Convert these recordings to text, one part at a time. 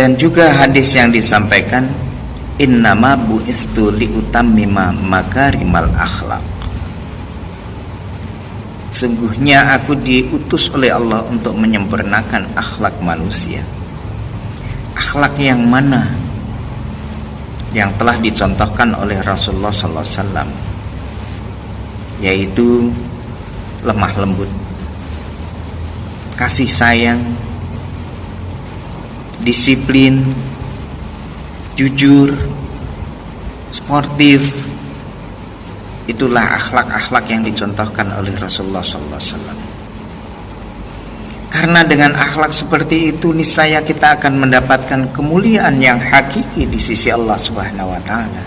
Dan juga hadis yang disampaikan, innama bu'istu liutammima makarimal akhlaq. Sungguhnya aku diutus oleh Allah untuk menyempurnakan akhlak manusia. Akhlak yang mana? Yang telah dicontohkan oleh Rasulullah SAW, yaitu lemah lembut, kasih sayang, disiplin, jujur, sportif. Itulah akhlak-akhlak yang dicontohkan oleh Rasulullah SAW. Karena dengan akhlak seperti itu, niscaya kita akan mendapatkan kemuliaan yang hakiki di sisi Allah Subhanahu wa Ta'ala.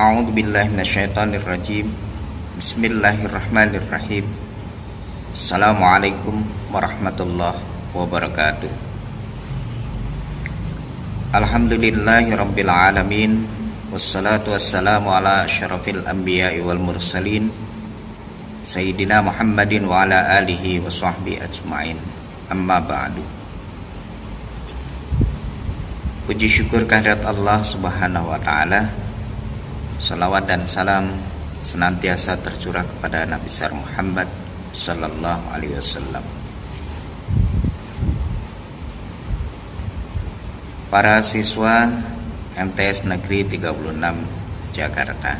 A'udzu billahi minasyaitonir rajim. Bismillahirrahmanirrahim. Assalamualaikum warahmatullahi wabarakatuh. Alhamdulillahirabbil alamin, wassalatu wassalamu ala asyrafil anbiya'i wal mursalin, sayyidina Muhammadin wa ala alihi wa sahbihi ajmain. Amma ba'du. Puji syukur kehadirat Allah Subhanahu wa Ta'ala. Salawat dan salam senantiasa tercurah kepada Nabi besar Muhammad sallallahu alaihi wasallam. Para siswa MTS Negeri 36 Jakarta.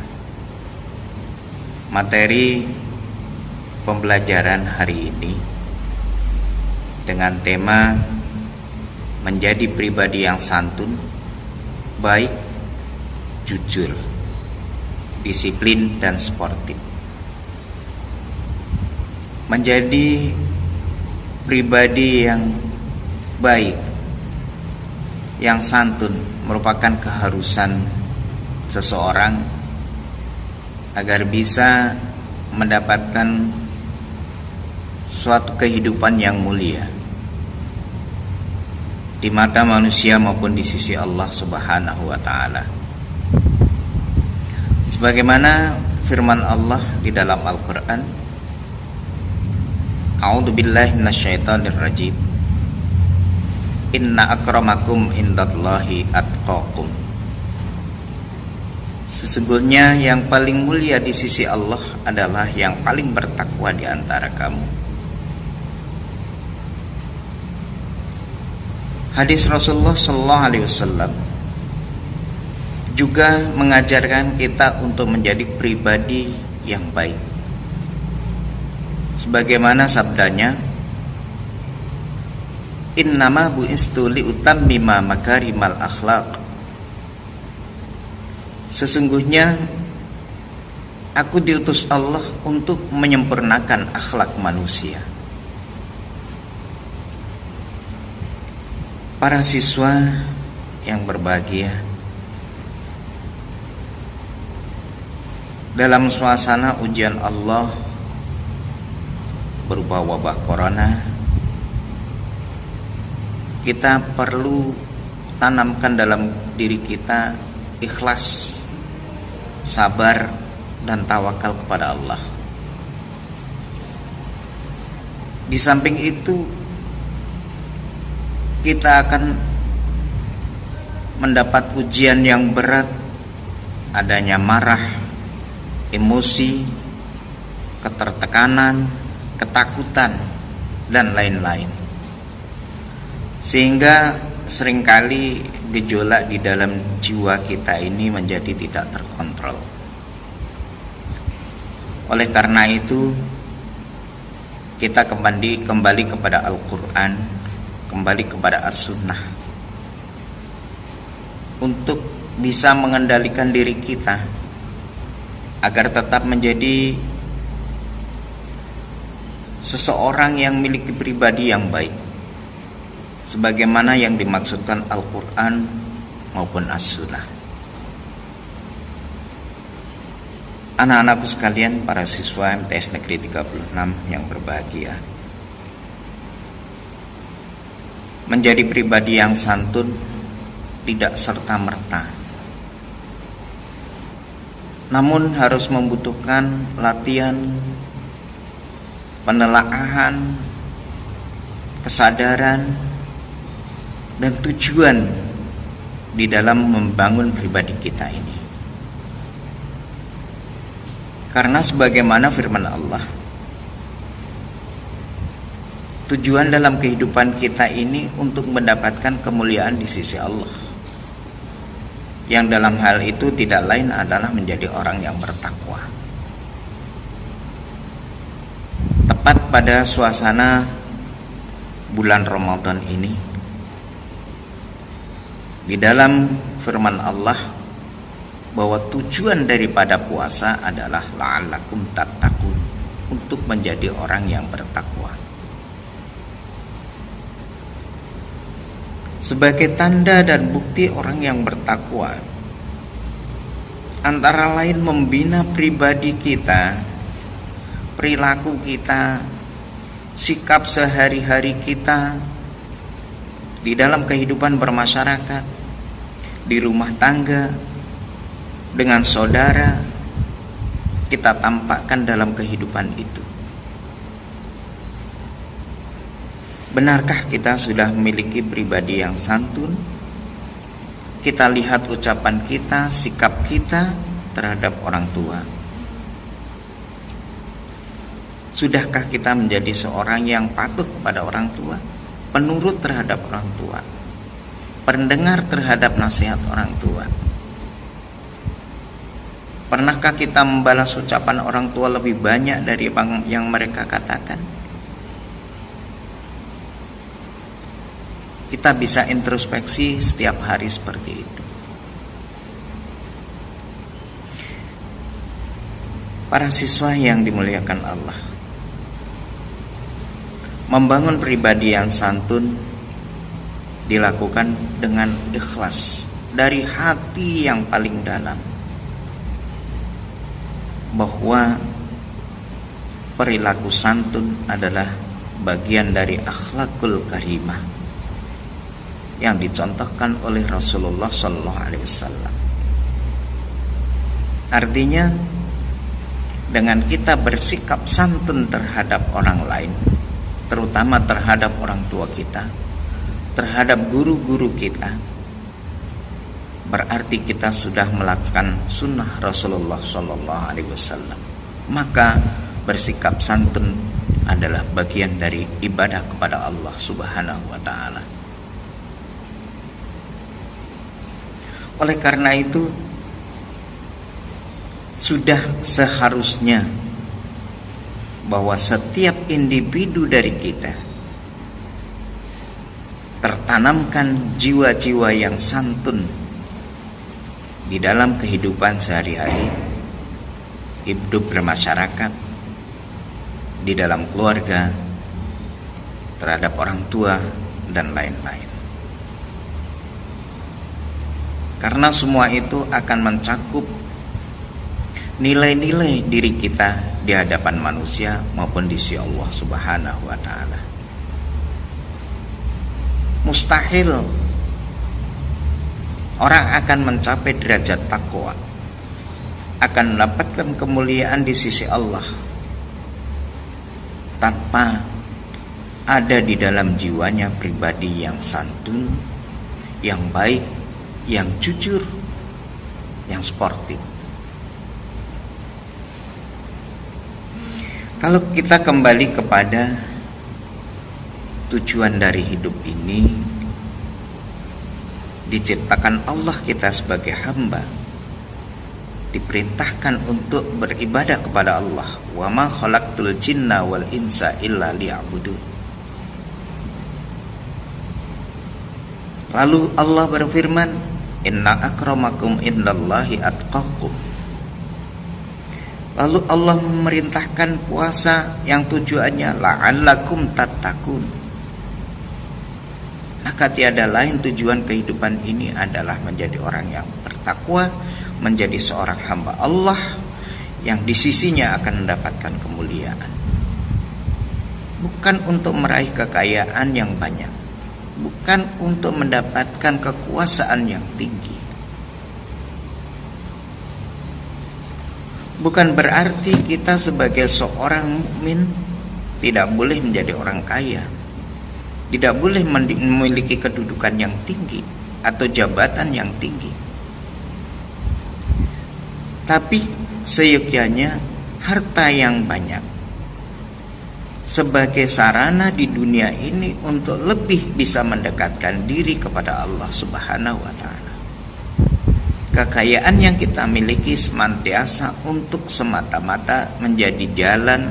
Materi pembelajaran hari ini dengan tema menjadi pribadi yang santun, baik, jujur, disiplin dan sportif. Menjadi pribadi yang baik, yang santun merupakan keharusan seseorang agar bisa mendapatkan suatu kehidupan yang mulia di mata manusia maupun di sisi Allah Subhanahu wa Ta'ala. Sebagaimana firman Allah di dalam Al-Quran, A'udzu billahi minasyaitonir rajim. Inna akramakum indallahi atqakum. Sesungguhnya yang paling mulia di sisi Allah adalah yang paling bertakwa di antara kamu. Hadis Rasulullah sallallahu alaihi wasallam juga mengajarkan kita untuk menjadi pribadi yang baik. Sebagaimana sabdanya, innama bu'istu liutammima makarimal akhlaq. Sesungguhnya aku diutus Allah untuk menyempurnakan akhlak manusia. Para siswa yang berbahagia, dalam suasana ujian Allah berupa wabah corona, kita perlu tanamkan dalam diri kita ikhlas, sabar, dan tawakal kepada Allah. Di samping itu, kita akan mendapat ujian yang berat, adanya marah, emosi, ketertekanan, ketakutan, dan lain-lain. Sehingga seringkali gejolak di dalam jiwa kita ini menjadi tidak terkontrol. Oleh karena itu, kita kembali kepada Al-Quran, kembali kepada As-Sunnah, untuk bisa mengendalikan diri kita agar tetap menjadi seseorang yang memiliki pribadi yang baik, sebagaimana yang dimaksudkan Al-Quran maupun As-Sunnah. Anak-anakku sekalian, para siswa MTS Negeri 36 yang berbahagia, menjadi pribadi yang santun tidak serta-merta namun harus membutuhkan latihan, penelaahan, kesadaran, dan tujuan di dalam membangun pribadi kita ini. Karena sebagaimana firman Allah, tujuan dalam kehidupan kita ini untuk mendapatkan kemuliaan di sisi Allah, yang dalam hal itu tidak lain adalah menjadi orang yang bertakwa. Tepat pada suasana bulan Ramadan ini, di dalam firman Allah bahwa tujuan daripada puasa adalah la'allakum tattaqun, untuk menjadi orang yang bertakwa. Sebagai tanda dan bukti orang yang bertakwa, antara lain membina pribadi kita, perilaku kita, sikap sehari-hari kita di dalam kehidupan bermasyarakat, di rumah tangga, dengan saudara, kita tampakkan dalam kehidupan itu. Benarkah kita sudah memiliki pribadi yang santun? Kita lihat ucapan kita, sikap kita terhadap orang tua. Sudahkah kita menjadi seorang yang patuh kepada orang tua, penurut terhadap orang tua, pendengar terhadap nasihat orang tua? Pernahkah kita membalas ucapan orang tua lebih banyak dari yang mereka katakan? Kita bisa introspeksi setiap hari seperti itu. Para siswa yang dimuliakan Allah, membangun pribadi yang santun dilakukan dengan ikhlas dari hati yang paling dalam, bahwa perilaku santun adalah bagian dari akhlakul karimah yang dicontohkan oleh Rasulullah SAW. Artinya, dengan kita bersikap santun terhadap orang lain, terutama terhadap orang tua kita, terhadap guru-guru kita, berarti kita sudah melakukan sunnah Rasulullah SAW. Maka bersikap santun adalah bagian dari ibadah kepada Allah Subhanahu wa Ta'ala. Oleh karena itu, sudah seharusnya bahwa setiap individu dari kita tertanamkan jiwa-jiwa yang santun di dalam kehidupan sehari-hari, hidup bermasyarakat, di dalam keluarga, terhadap orang tua, dan lain-lain. Karena semua itu akan mencakup nilai-nilai diri kita di hadapan manusia maupun di sisi Allah Subhanahu wa Ta'ala. Mustahil orang akan mencapai derajat takwa, akan mendapatkan kemuliaan di sisi Allah tanpa ada di dalam jiwanya pribadi yang santun, yang baik, yang jujur, yang sportif. Kalau kita kembali kepada tujuan dari hidup ini, diciptakan Allah kita sebagai hamba, diperintahkan untuk beribadah kepada Allah. Wa ma khalaqtul jinna wal insa illa liya'budun. Lalu Allah berfirman, inna akramakum indallahi atqakum. Lalu Allah memerintahkan puasa yang tujuannya la'allakum tattaqun. Maka tiada lain tujuan kehidupan ini adalah menjadi orang yang bertakwa, menjadi seorang hamba Allah yang di sisinya akan mendapatkan kemuliaan. Bukan untuk meraih kekayaan yang banyak, bukan untuk mendapatkan kekuasaan yang tinggi, Bukan berarti kita sebagai seorang mukmin tidak boleh menjadi orang kaya, tidak boleh memiliki kedudukan yang tinggi atau jabatan yang tinggi. Tapi seyogyanya harta yang banyak sebagai sarana di dunia ini untuk lebih bisa mendekatkan diri kepada Allah Subhanahu wa Ta'ala. Kekayaan yang kita miliki senantiasa untuk semata-mata menjadi jalan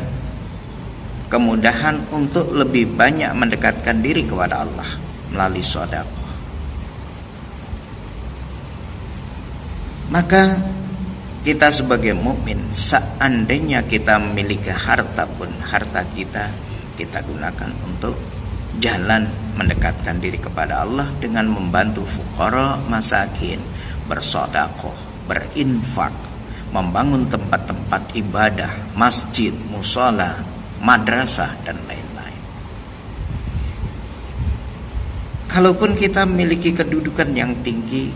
kemudahan untuk lebih banyak mendekatkan diri kepada Allah melalui sedekah. Maka kita sebagai mukmin, seandainya kita memiliki harta pun, harta kita gunakan untuk jalan mendekatkan diri kepada Allah dengan membantu fuqara, masakin, bersedekah, berinfak, membangun tempat-tempat ibadah, masjid, mushola, madrasah dan lain-lain. Kalaupun kita memiliki kedudukan yang tinggi,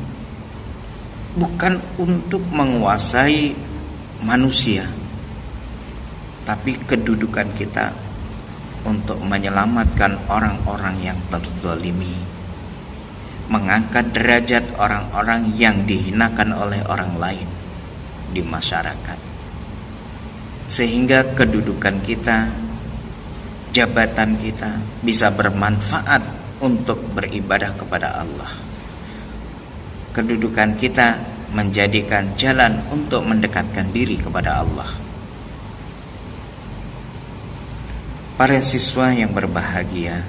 bukan untuk menguasai manusia, tapi kedudukan kita untuk menyelamatkan orang-orang yang terzalimi, mengangkat derajat orang-orang yang dihinakan oleh orang lain di masyarakat, sehingga kedudukan kita, jabatan kita bisa bermanfaat untuk beribadah kepada Allah. Kedudukan kita menjadikan jalan untuk mendekatkan diri kepada Allah. Para siswa yang berbahagia,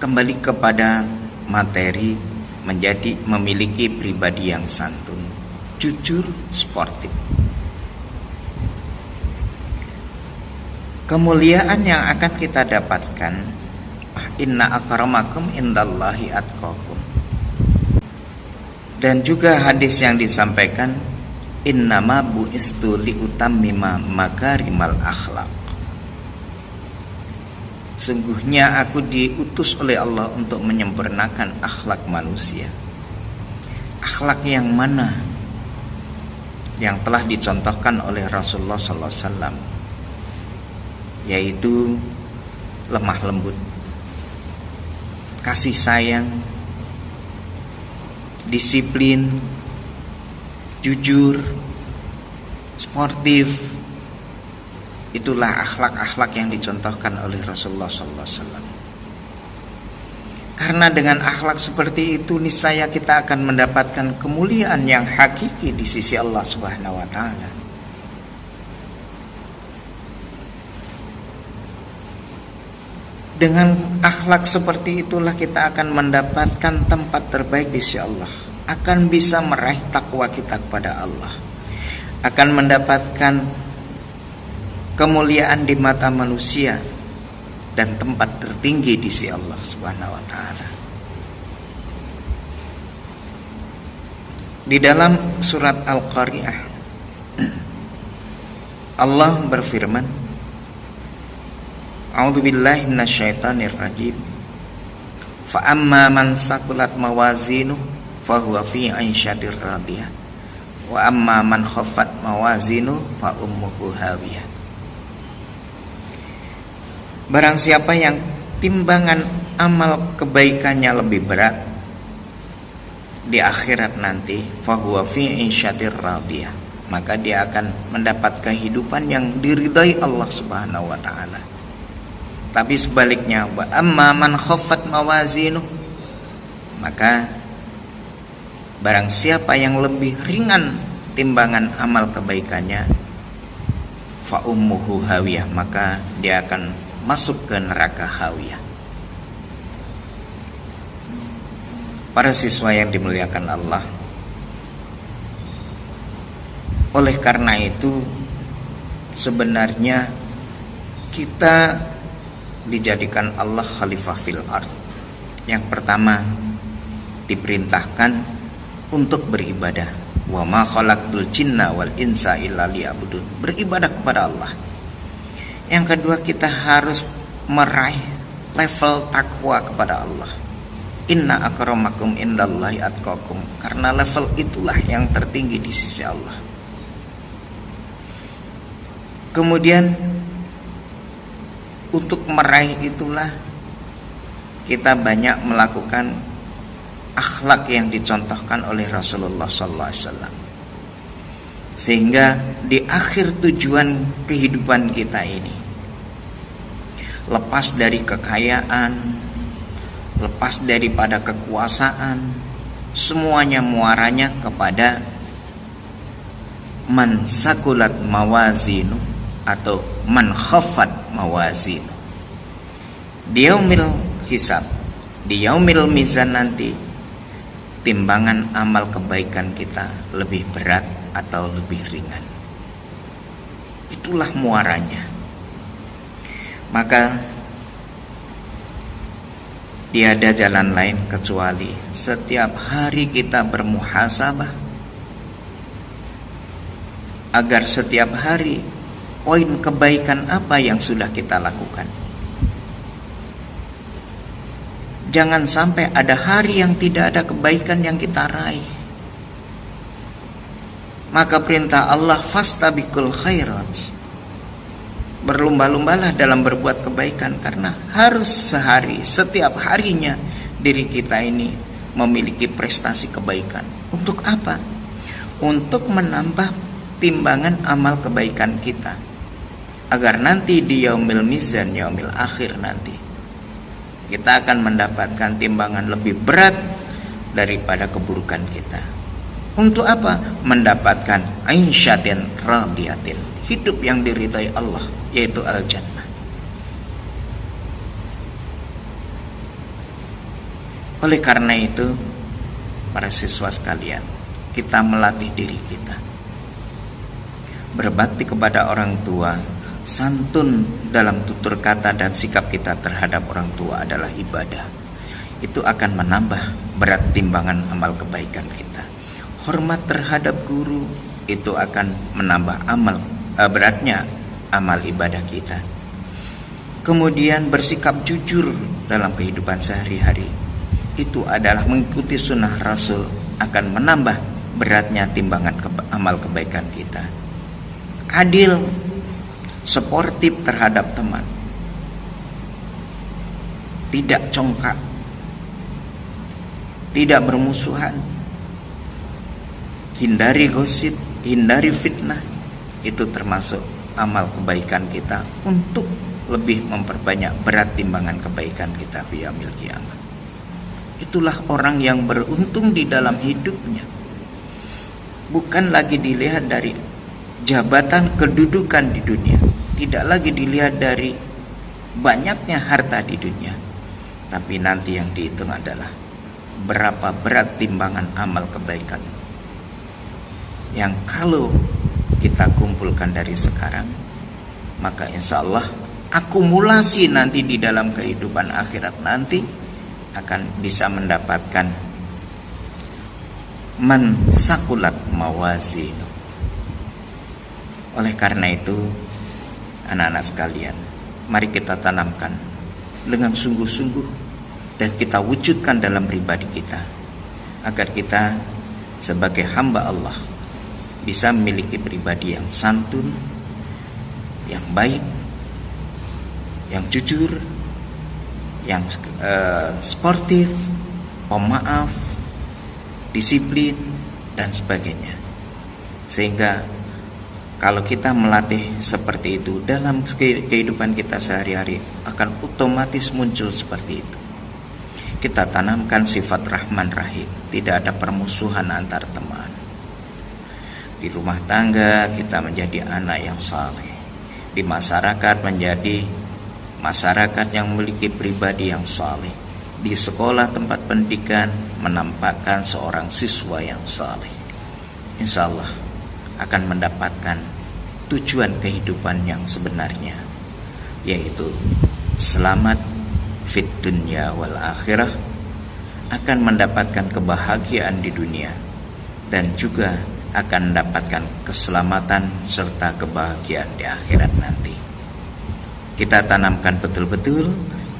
kembali kepada materi menjadi memiliki pribadi yang santun, jujur, sportif. Kemuliaan yang akan kita dapatkan, inna akramakum indallahi atqakum. Dan juga hadis yang disampaikan, innama bu'istu liutammima makarimal akhlak. Sungguhnya aku diutus oleh Allah untuk menyempurnakan akhlak manusia. Akhlak yang mana? Yang telah dicontohkan oleh Rasulullah SAW, yaitu lemah lembut, kasih sayang, disiplin, jujur, sportif. Itulah akhlak-akhlak yang dicontohkan oleh Rasulullah SAW. Karena dengan akhlak seperti itu, niscaya kita akan mendapatkan kemuliaan yang hakiki di sisi Allah Subhanahu wa Ta'ala. Dengan akhlak seperti itulah kita akan mendapatkan tempat terbaik di sisi Allah, akan bisa meraih takwa kita kepada Allah, akan mendapatkan kemuliaan di mata manusia dan tempat tertinggi di sisi Allah Subhanahu wa Ta'ala. Di dalam surat Al-Qari'ah, Allah berfirman, a'udzubillahi minasyaitonirrajim, fa amma man saqulat mawazinu fahuwa fi 'aisyatir radiyah wa amma man khaffat mawazinu fa ummuhu hawiyah. Barang siapa yang timbangan amal kebaikannya lebih berat di akhirat nanti, fahuwa fi 'aisyatir radiyah, maka dia akan mendapat kehidupan yang diridai Allah Subhanahu wa Ta'ala. Tapi sebaliknya, wa amma man khaffat mawazinu, maka barang siapa yang lebih ringan timbangan amal kebaikannya, fa ummuhu hawiyah, maka dia akan masuk ke neraka hawiyah. Para siswa yang dimuliakan Allah, oleh karena itu sebenarnya kita dijadikan Allah khalifah fil ard. Yang pertama, diperintahkan untuk beribadah. Wa ma khalaqtul jinna wal insa illa liya'budun, beribadah kepada Allah. Yang kedua, kita harus meraih level takwa kepada Allah. Inna akramakum indallahi atqakum, karena level itulah yang tertinggi di sisi Allah. Kemudian untuk meraih itulah kita banyak melakukan akhlak yang dicontohkan oleh Rasulullah SAW, sehingga di akhir tujuan kehidupan kita ini, lepas dari kekayaan, lepas daripada kekuasaan, semuanya muaranya kepada man sakulat mawazinu atau man khaffat mawazinu. Di yaumil hisab, di yaumil mizan nanti, timbangan amal kebaikan kita lebih berat atau lebih ringan. Itulah muaranya. Maka tiada jalan lain kecuali setiap hari kita bermuhasabah, agar setiap hari poin kebaikan apa yang sudah kita lakukan. Jangan sampai ada hari yang tidak ada kebaikan yang kita raih. Maka perintah Allah fastabiqul khairat, berlomba-lombalah dalam berbuat kebaikan, karena harus sehari, setiap harinya diri kita ini memiliki prestasi kebaikan. Untuk apa? Untuk menambah timbangan amal kebaikan kita, agar nanti di yaumil mizan, yaumil akhir nanti, kita akan mendapatkan timbangan lebih berat daripada keburukan kita. Untuk apa? Mendapatkan ainsyatin radiyatin, hidup yang diridhai Allah, yaitu al-jannah. Oleh karena itu, para siswa sekalian, kita melatih diri kita berbakti kepada orang tua. Santun dalam tutur kata dan sikap kita terhadap orang tua adalah ibadah. Itu akan menambah berat timbangan amal kebaikan kita. Hormat terhadap guru itu akan menambah beratnya amal ibadah kita. Kemudian bersikap jujur dalam kehidupan sehari-hari, itu adalah mengikuti sunnah Rasul, akan menambah beratnya timbangan amal kebaikan kita. Adil, sportif terhadap teman, tidak congkak, tidak bermusuhan, hindari gosip, hindari fitnah. Itu termasuk amal kebaikan kita untuk lebih memperbanyak berat timbangan kebaikan kita fi yaumil qiyamah. Itulah orang yang beruntung di dalam hidupnya. Bukan lagi dilihat dari jabatan kedudukan di dunia, tidak lagi dilihat dari banyaknya harta di dunia, tapi nanti yang dihitung adalah berapa berat timbangan amal kebaikan yang kalau kita kumpulkan dari sekarang, maka insya Allah akumulasi nanti di dalam kehidupan akhirat nanti akan bisa mendapatkan man sakulat mawazinu. Oleh karena itu, anak-anak sekalian, mari kita tanamkan dengan sungguh-sungguh dan kita wujudkan dalam pribadi kita, agar kita sebagai hamba Allah bisa memiliki pribadi yang santun, yang baik, yang jujur, yang sportif, pemaaf, disiplin, dan sebagainya. Sehingga kalau kita melatih seperti itu dalam kehidupan kita sehari-hari, akan otomatis muncul seperti itu. Kita tanamkan sifat Rahman Rahim, tidak ada permusuhan antar teman. Di rumah tangga kita menjadi anak yang saleh. Di masyarakat menjadi masyarakat yang memiliki pribadi yang saleh. Di sekolah tempat pendidikan menampakkan seorang siswa yang saleh. Insya Allah akan mendapatkan tujuan kehidupan yang sebenarnya, yaitu selamat fit dunya wal akhirah, akan mendapatkan kebahagiaan di dunia dan juga akan mendapatkan keselamatan serta kebahagiaan di akhirat nanti. Kita tanamkan betul-betul,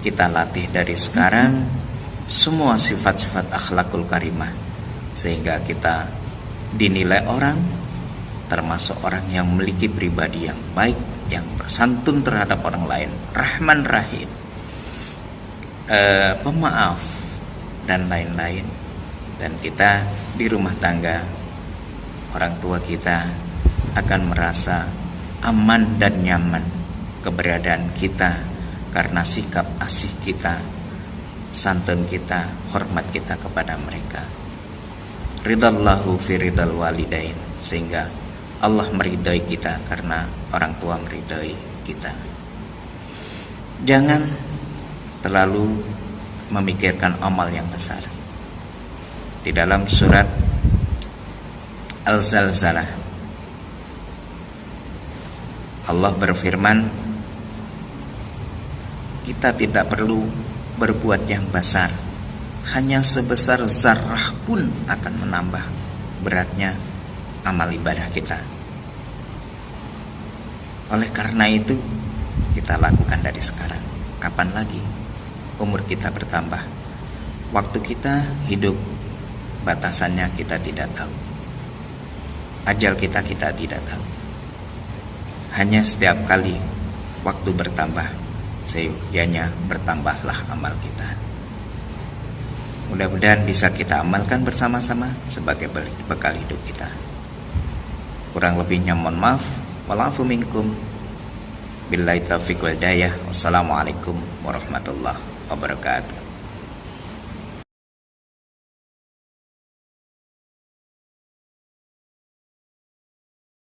kita latih dari sekarang semua sifat-sifat akhlakul karimah, sehingga kita dinilai orang termasuk orang yang memiliki pribadi yang baik, yang bersantun terhadap orang lain, rahman rahim, pemaaf, dan lain-lain. Dan kita di rumah tangga, orang tua kita akan merasa aman dan nyaman keberadaan kita karena sikap asih kita, santun kita, hormat kita kepada mereka. Ridallahu fi ridal walidain, sehingga Allah meridai kita karena orang tua meridai kita. Jangan terlalu memikirkan amal yang besar. Di dalam surat Al-Zalzalah, Allah berfirman, kita tidak perlu berbuat yang besar, hanya sebesar zarrah pun akan menambah beratnya amal ibadah kita. Oleh karena itu, kita lakukan dari sekarang. Kapan lagi umur kita bertambah? Waktu kita hidup, batasannya kita tidak tahu. Ajal kita tidak tahu. Hanya setiap kali waktu bertambah, seyogyanya bertambahlah amal kita. Mudah-mudahan bisa kita amalkan bersama-sama sebagai bekal hidup kita. Kurang lebihnya mohon maaf. Walafu minkum. Billahi taufiq wal hidayah. Wassalamualaikum warahmatullahi wabarakatuh.